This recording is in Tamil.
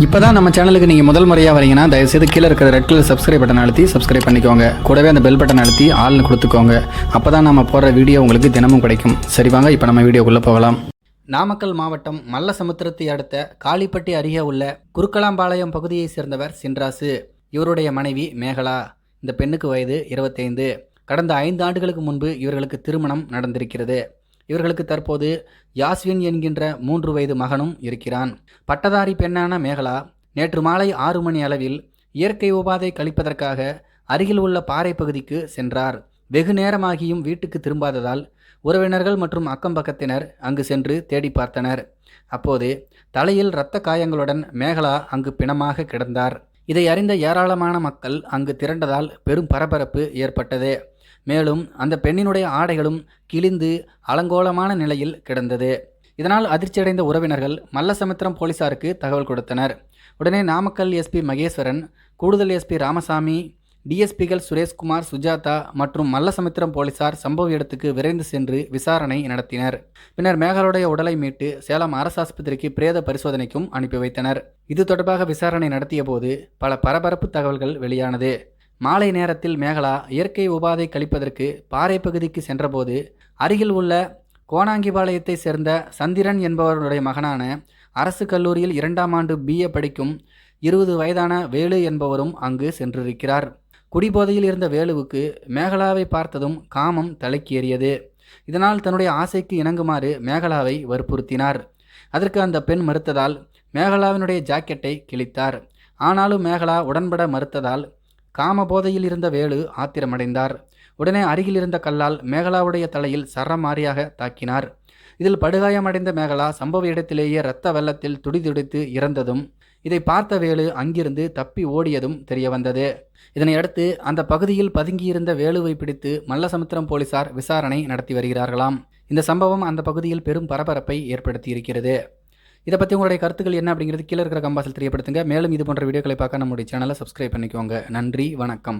இப்போ தான் நம்ம சேனலுக்கு நீங்கள் முதல் முறையாக வரீங்கன்னா தயவுசெய்து கீழே இருக்கிற ரெட் கலர் சப்ஸ்கிரைப் பட்டன் அழுத்தி சப்ஸ்கிரைப் பண்ணிக்கோங்க. கூடவே அந்த பெல் பட்டன் அழுத்தி ஆள்னு கொடுத்துக்கோங்க. அப்போ தான் நம்ம போடுற வீடியோ உங்களுக்கு தினமும் கிடைக்கும். சரி வாங்க இப்போ நம்ம வீடியோக்குள்ளே போகலாம். நாமக்கல் மாவட்டம் மல்லசமுத்திரத்தை அடுத்த காளிப்பட்டி அருகே உள்ள குருக்கலாம்பாளையம் பகுதியை சேர்ந்தவர் சின்ராசு. இவருடைய மனைவி மேகலா. இந்த பெண்ணுக்கு வயது 25. கடந்த 5 ஆண்டுகளுக்கு முன்பு இவர்களுக்கு திருமணம் நடந்திருக்கிறது. இவர்களுக்கு தற்போது யாஸ்வின் என்கின்ற 3 வயது மகனும் இருக்கிறான். பட்டதாரி பெண்ணான மேகலா நேற்று மாலை 6 மணி அளவில் இயற்கை உபாதை கழிப்பதற்காக அருகில் உள்ள பாறை பகுதிக்கு சென்றார். வெகு நேரமாகியும் வீட்டுக்கு திரும்பாததால் உறவினர்கள் மற்றும் அக்கம் பக்கத்தினர் அங்கு சென்று தேடி பார்த்தனர். அப்போது தலையில் இரத்த காயங்களுடன் மேகலா அங்கு பிணமாக கிடந்தார். இதை அறிந்த ஏராளமான மக்கள் அங்கு திரண்டதால் பெரும் பரபரப்பு ஏற்பட்டது. மேலும் அந்த பெண்ணினுடைய ஆடைகளும் கிழிந்து அலங்கோலமான நிலையில் கிடந்தது. இதனால் அதிர்ச்சியடைந்த உறவினர்கள் மல்லசமுத்திரம் போலீசாருக்கு தகவல் கொடுத்தனர். உடனே நாமக்கல் எஸ்பி மகேஸ்வரன், கூடுதல் எஸ்பி ராமசாமி, டிஎஸ்பிகள் சுரேஷ்குமார், சுஜாதா மற்றும் மல்லசமுத்திரம் போலீசார் சம்பவ இடத்துக்கு விரைந்து சென்று விசாரணை நடத்தினர். பின்னர் மேகலுடைய உடலை மீட்டு சேலம் அரசு ஆஸ்பத்திரிக்கு பிரேத பரிசோதனைக்கும் அனுப்பி வைத்தனர். இது தொடர்பாக விசாரணை நடத்திய போது பல பரபரப்பு தகவல்கள் வெளியானது. மாலை நேரத்தில் மேகலா இயற்கை உபாதை கழிப்பதற்கு பாறை பகுதிக்கு சென்றபோது அருகில் உள்ள கோணாங்கிபாளையத்தை சேர்ந்த சந்திரன் என்பவருடைய மகனான அரசு கல்லூரியில் 2ஆம் ஆண்டு BA படிக்கும் 20 வயதான வேலு என்பவரும் அங்கு சென்றிருக்கிறார். குடிபோதையில் இருந்த வேலுவுக்கு மேகலாவை பார்த்ததும் காமம் தலைக்கேறியது. இதனால் தன்னுடைய ஆசைக்கு இணங்குமாறு மேகலாவை வற்புறுத்தினார். அதற்கு அந்த பெண் மறுத்ததால் மேகலாவினுடைய ஜாக்கெட்டை கிழித்தார். ஆனாலும் மேகலா உடன்பட மறுத்ததால் காம போதையில் இருந்த வேலு ஆத்திரமடைந்தார். உடனே அருகில் இருந்த கல்லால் மேகலாவுடைய தலையில் சரமாரியாக தாக்கினார். இதில் படுகாயமடைந்த மேகலா சம்பவ இடத்திலேயே இரத்த வெள்ளத்தில் துடிதுடித்து இறந்ததும் இதை பார்த்த வேலு அங்கிருந்து தப்பி ஓடியதும் தெரியவந்தது. இதனையடுத்து அந்த பகுதியில் பதுங்கியிருந்த வேலுவை பிடித்து மல்லசமுத்திரம் போலீசார் விசாரணை நடத்தி வருகிறார்களாம். இந்த சம்பவம் அந்த பகுதியில் பெரும் பரபரப்பை ஏற்படுத்தி இருக்கிறது. இதை பற்றி உங்களுடைய கருத்துக்கள் என்ன அப்படிங்கிறது கீழே இருக்கிற கம்பாசில் தெரியப்படுத்துங்க. மேலும் இது போன்ற வீடியோக்களை பார்க்க நம்முடைய சேனலை சப்ஸ்கிரைப் பண்ணிக்கோங்க. நன்றி, வணக்கம்.